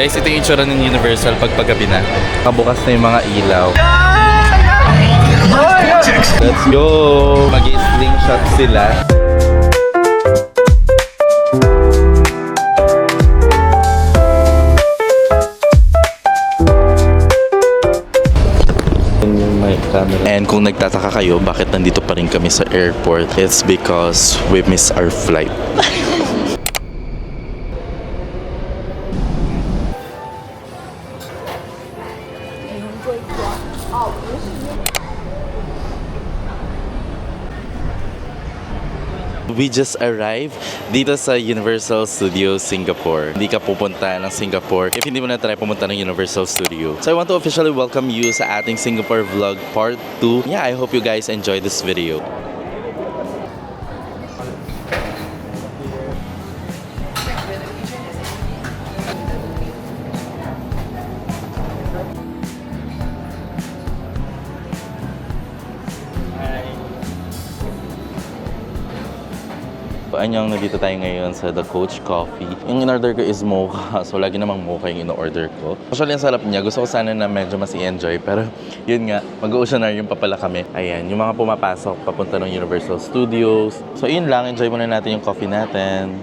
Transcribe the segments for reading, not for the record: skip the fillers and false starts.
Guys, ito yung itsura ng Universal paggabi na. Kabukas na yung mga ilaw. Let's go! Mag-slingshot sila. And kung nagtataka kayo bakit nandito pa rin kami sa airport, it's because we missed our flight. We just arrived dito sa Universal Studios Singapore. Hindi ka pupunta ng Singapore if hindi mo na try pumunta ng Universal Studio. So I want to officially welcome you sa ating Singapore Vlog Part 2. Yeah, I hope you guys enjoy this video. Anyong, nandito tayo ngayon sa The Coach Coffee. Yung in-order ko is mocha. So, lagi namang mocha yung in-order ko. Actually, ang sarap niya. Gusto ko sana na medyo mas i-enjoy. Pero, yun nga, mag-oceanarium pa pala kami. Ayan, yung mga pumapasok papunta ng Universal Studios. So, yun lang. Enjoy muna natin yung coffee natin.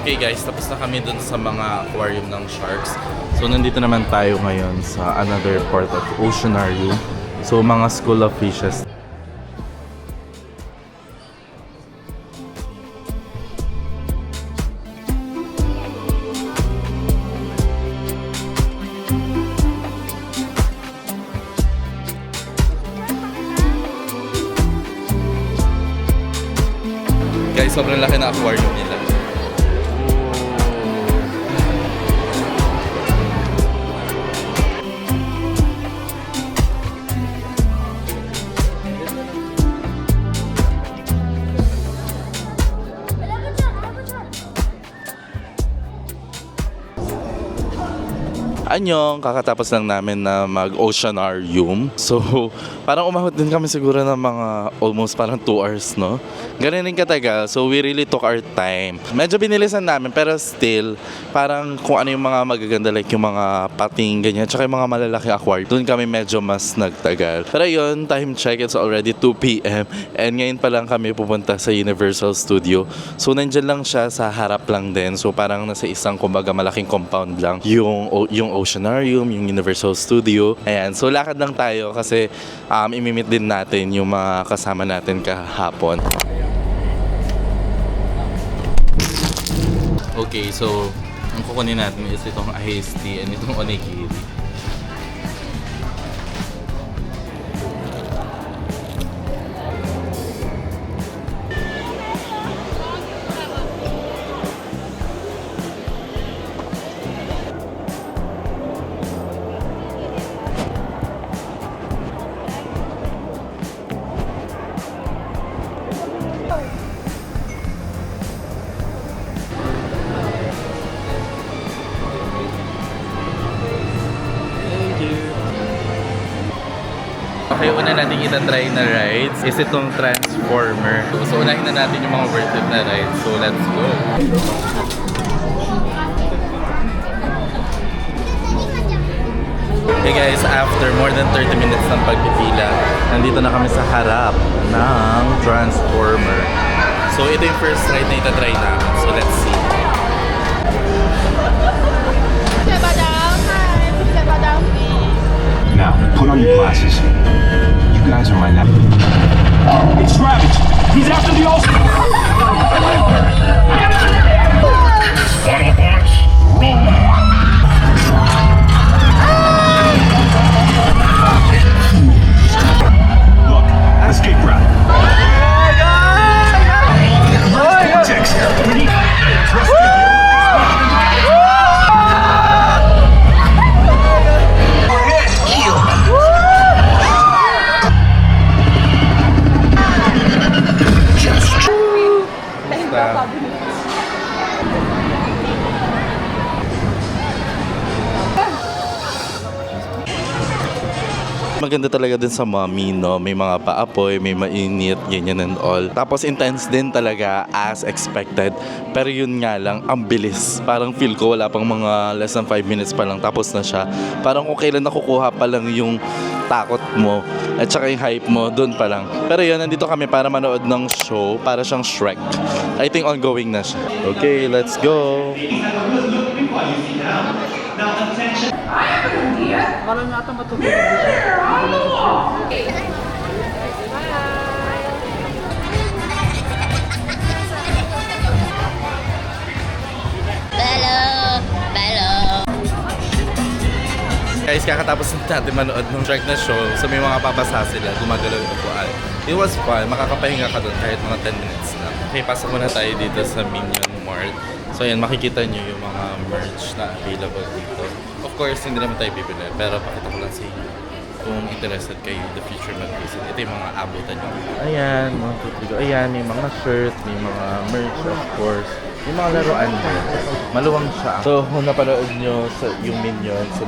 Okay guys, tapos na kami dun sa mga aquarium ng sharks. So nandito naman tayo ngayon sa another part of Oceanarium. So mga school of fishes. Guys, sobrang laki na aquarium nila. Anyong, kakatapos lang namin na mag-oceanarium. So, parang umahot din kami siguro ng mga almost parang 2 hours, no? Ganun din katagal. So, we really took our time. Medyo binilisan namin, pero still, parang kung ano yung mga magaganda, like yung mga pating, ganyan, tsaka yung mga malalaki aquarium, doon kami medyo mas nagtagal. Pero yun, time check, it's already 2 p.m. And ngayon pa lang kami pupunta sa Universal Studio. So, nandyan lang siya sa harap lang din. So, parang nasa isang, kumbaga, malaking compound lang yung Oceanarium, yung Universal Studio. Ayan, so lakad lang tayo kasi imimit din natin yung mga kasama natin kahapon. Okay, so ang kukunin natin is itong iced tea and itong onigiri. una natin itatry na rides is itong Transformer. So, unahin na natin yung mga worth it na rides. So, let's go! Hey guys, after more than 30 minutes ng pagpipila, nandito na kami sa harap ng Transformer. So, ito yung first ride na itatry namin. So, let's see. Step down, hi. Step down, please. Now, put on your glasses. You guys are my nephew. It's Ravage! He's after the All-Star! Autobots, roll! Look, escape route. Vortex, ready? Trust me. Maganda talaga din sa Mommy, no? May mga paapoy, may mainit, ganyan and all. Tapos intense din talaga as expected. Pero yun nga lang, ang bilis. Parang feel ko wala pang mga less than 5 minutes pa lang tapos na siya. Parang kung kailan nakukuha pa lang yung takot mo at saka yung hype mo, doon pa lang. Pero yun, nandito kami para manood ng show, para siyang Shrek. I think ongoing na siya. Okay, let's go! Parang nata matutulog. Guys, kakatapos natin manood ng Shrek na show, so may mga papasa sila, gumagalaw yung upuan. It was fun, makakapahinga ka doon kahit mga 10 minutes lang. Okay, pasok muna tayo dito sa Minion Mart. So ayan, makikita nyo yung mga merch na available dito. Of course, hindi naman tayo bibili, pero pakita ko lang sa inyo kung interested kayo in the future mag-visit. Ito yung mga abutan nyo. Ayan, mga tutugo. Ayan, may mga shirt, may mga merch, of course. May mga laruan din. Maluwang siya. So, kung napanood nyo sa yung Minions sa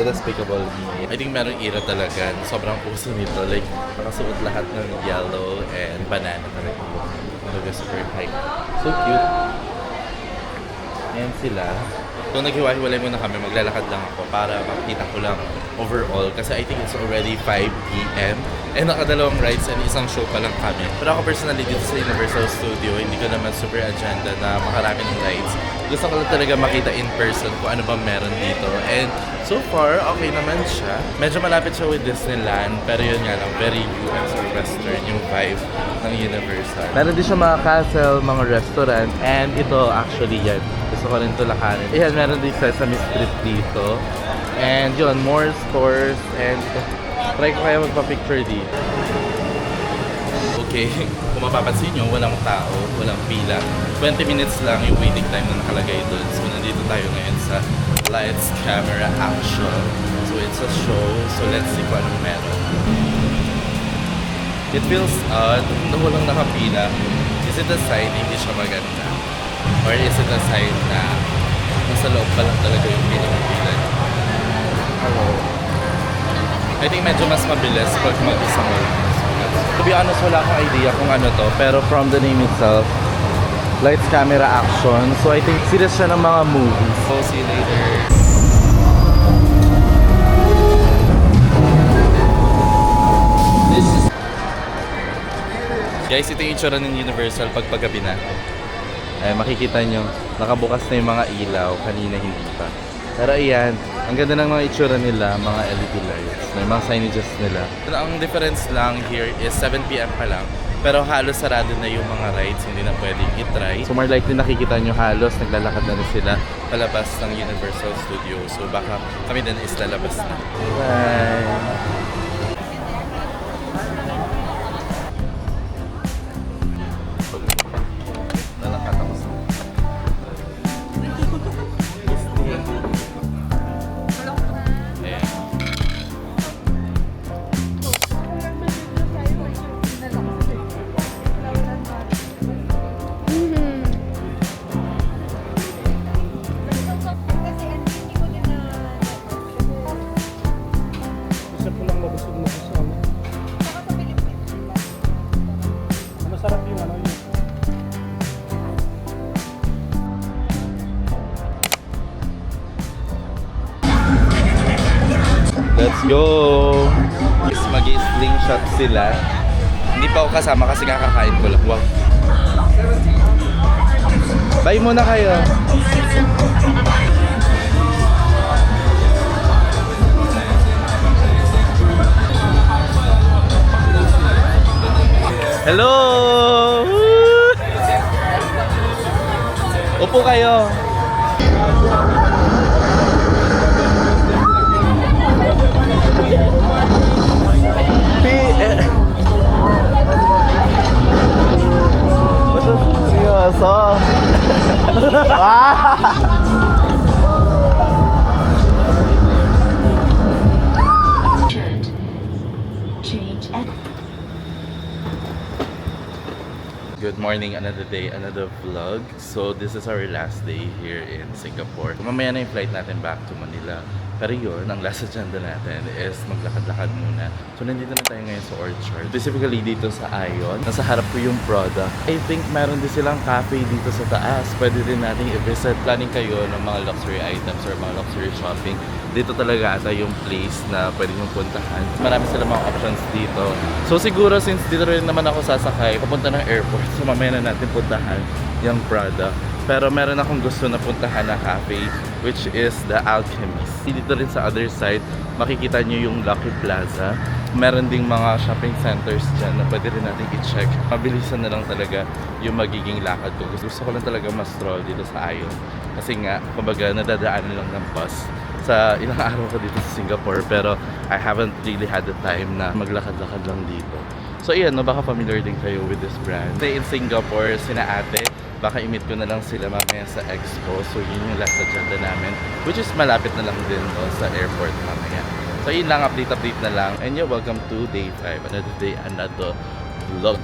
Despicable Me, I think merong era talaga. Sobrang uso nito. Like, nakasuot lahat ng yellow and banana talaga. Talaga super high. So cute. Ayan sila. Kung naghiwa-hiwalay muna kami, maglalakad lang ako para makita ko lang overall. Kasi I think it's already 5 p.m. And nakadalawang rides and isang show pa lang kami. Pero ako personally dito sa Universal Studio, hindi ko naman super agenda na makarami ng rides. Gusto ko lang talaga makita in person kung ano ba meron dito. And so far, okay naman siya. Medyo malapit siya with Disneyland, pero yun nga lang, very US or Western yung vibe ng Universal. Meron din siya mga castle, mga restaurant, and ito actually yan. Gusto ko rin ito lakarin. Ayan, meron din Sesame Street dito. And yun, more stores, and try ko kaya magpa-picture dito. Okay, kung mapapansin nyo, walang tao, walang pila. 20 minutes lang yung waiting time na nakalagay doon. So, nandito tayo ngayon sa Lights, Camera, Action. So, it's a show. So, let's see kung anong meron. It feels odd na walang nakapila. Is it a sign na hindi siya maganda? Or is it a sign na nasa loob pa lang talaga yung pinakapila? I think medyo mas mabilis pag mag-isa mo lang. To be honest, wala akong idea kung ano to. Pero from the name itself, Lights, Camera, Action. So I think series siya ng mga movies. So see you later. Guys, ito yung itsura ng Universal pag paggabi na. Ay, makikita nyo, nakabukas na yung mga ilaw. Kanina hindi pa. Pero ayan, ang ganda ng mga itsura nila, mga LED lights. May mga signages nila. Ang difference lang here is 7 p.m. pa lang. Pero halos sarado na yung mga rides, hindi na pwedeng i-try. So more likely nakikita nyo halos naglalakad na rin sila palabas ng Universal Studios. So baka kami din is lalabas na. Bye! Let's go! Is mag-slingshot sila. Hindi pa ako kasama kasi kakakain ko lang. Wow. Bye muna kayo. Hello! Upo kayo. Seryoso. Change at Good morning, another day, another vlog. So this is our last day here in Singapore. Mamaya na yung flight natin back to Manila. Pero yun, ang last agenda natin is maglakad-lakad muna. So nandito na tayo ngayon sa Orchard. Specifically dito sa Ion. Nasa harap ko yung product. I think meron din silang cafe dito sa taas. Pwede din natin i-visit. Planning kayo ng mga luxury items or mga luxury shopping. Dito talaga ata yung place na pwede nyo puntahan. Marami silang mga options dito. So siguro since dito rin naman ako sasakay, papunta ng airport. So mamaya na natin puntahan yung product. Pero meron akong gusto na puntahan na cafe, which is The Alchemist. Dito rin sa other side, makikita nyo yung Lucky Plaza. Meron ding mga shopping centers dyan na pwede rin natin i-check. Mabilisan na lang talaga yung magiging lakad ko. Gusto ko lang talaga ma-stroll dito sa Ion. Kasi nga, kumbaga, nadadaanan lang ng bus sa ilang araw ko dito sa Singapore. Pero I haven't really had the time na maglakad-lakad lang dito. So ayan, no, baka familiar din kayo with this brand. Stay in Singapore, sina ate. Baka i-meet ko na lang sila mamaya sa Expo. So yun yung last agenda namin, which is malapit na lang din no, sa airport mamaya. So yun lang, update na lang. And yeah, welcome to day 5. Another day, another vlog.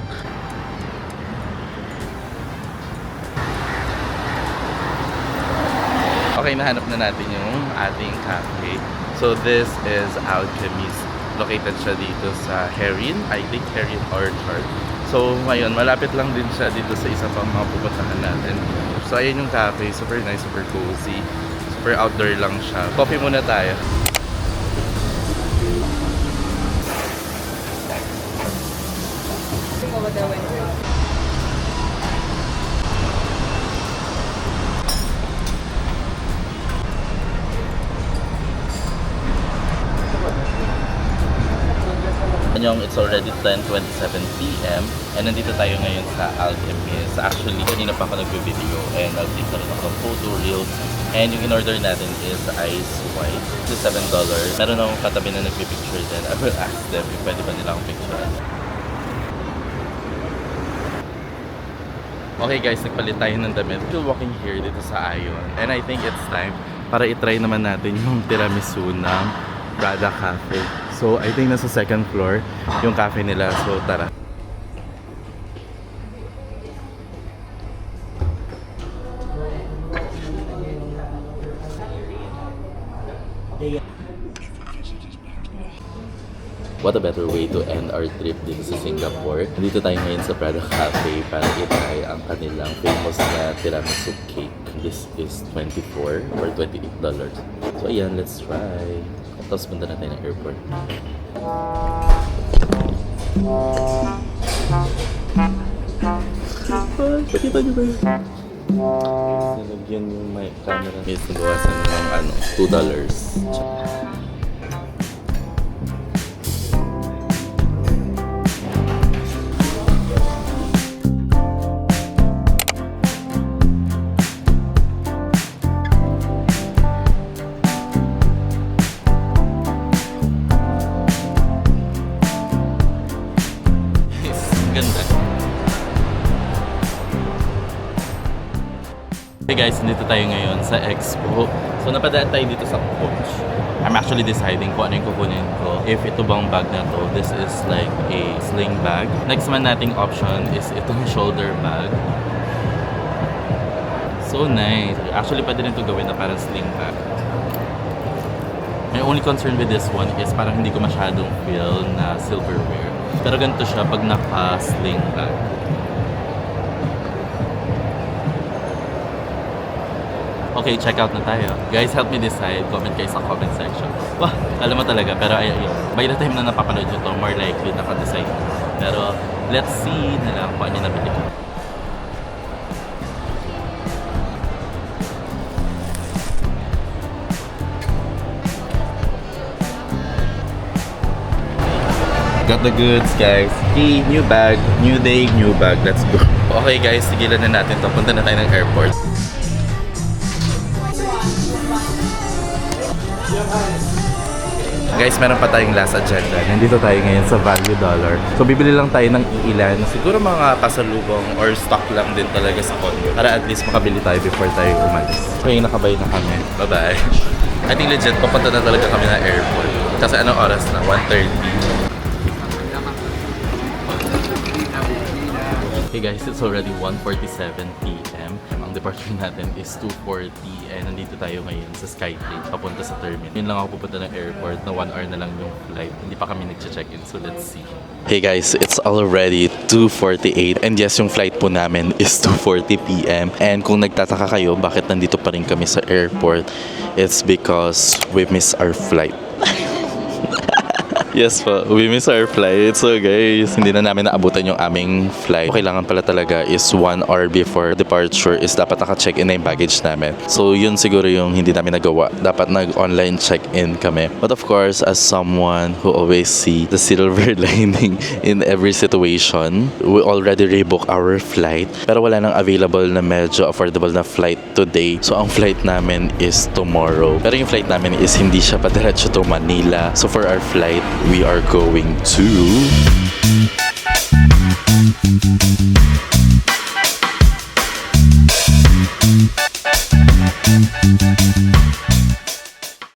Okay, nahanap na natin yung ating cafe. So this is Alchemist. Located siya dito sa Herin. I think Herin Orchard. So ngayon, malapit lang din siya dito sa isa pang mga pupuntahan natin. So ayun yung cafe, super nice, super cozy. Super outdoor lang siya. Coffee muna tayo. It's already 10:27 PM and nandito tayo ngayon sa Alchemist. Actually, kanina pa ako nagbe-video and nag-take na rin ako ng photo reels. And yung in-order natin is ice white. It's $7. Meron akong katabi na nagpe-picture din. I will ask them if pwede ba nila akong picture. Okay guys, nagpalit tayo ng damit. Still walking here dito sa Ion. And I think it's time para itry naman natin yung tiramisu ng Prada Cafe. So, I think nasa second floor yung cafe nila. So, tara. What a better way to end our trip dito sa Singapore. Dito tayo ngayon sa Prada Cafe para i-try ang kanilang famous na tiramisu cake. This is $24 or $28. So, ayan, let's try. Tapos punta na tayo ng airport. Pakita niyo ba yun? Nalagyan yung mic camera. Yes, nabawasan ng $2. Ganda. Hey guys, nandito tayo ngayon sa Expo. So napadaan tayo dito sa Coach. I'm actually deciding kung ano yung kukunin ko. If ito bang bag na to, this is like a sling bag. Next man nating option is itong shoulder bag. So nice. Actually pwede rin ito gawin na parang sling bag. My only concern with this one is parang hindi ko masyadong feel na silverware. Pero ganito siya pag naka-sling bag. Okay, check out na tayo. Guys, help me decide. Comment kayo sa comment section. Wah, alam mo talaga. Pero ay, by the time na napapanood nyo to, more likely naka-decide. Pero let's see na lang kung ano yung nabili ko. Got the goods, guys. Hey, new bag, new day, new bag. Let's go. Okay, guys, sigilan na natin to. Punta na tayo ng airport. Guys, meron pa tayong last agenda. Nandito tayo ngayon sa Value Dollar. So, bibili lang tayo ng iilan. Siguro mga pasalubong or stock lang din talaga sa condo. Para at least makabili tayo before tayo umalis. Okay, nakabay na kami. Bye-bye. I think legit, papunta na talaga kami ng airport. Kasi anong oras na? 1:30. Hey guys, it's already 1:47 p.m. Ang departure natin is 2:40 and nandito tayo ngayon sa Skytree papunta sa terminal. Yun lang ako pupunta ng airport na 1 hour na lang yung flight. Hindi pa kami nag-check-in, so let's see. Hey guys, it's already 2:48 and yes, yung flight po namin is 2:40 p.m. And kung nagtataka kayo bakit nandito pa rin kami sa airport, it's because we missed our flight. Yes po, we miss our flight. So guys, hindi na namin naabutan yung aming flight. Kailangan pala talaga is 1 hour before departure is dapat naka-check-in na yung baggage namin. So yun siguro yung hindi namin nagawa. Dapat nag-online check-in kami. But of course, as someone who always see the silver lining in every situation, we already rebook our flight. Pero wala nang available na medyo affordable na flight today. So ang flight namin is tomorrow. Pero yung flight namin is hindi siya padiretso to Manila. So for our flight, we are going to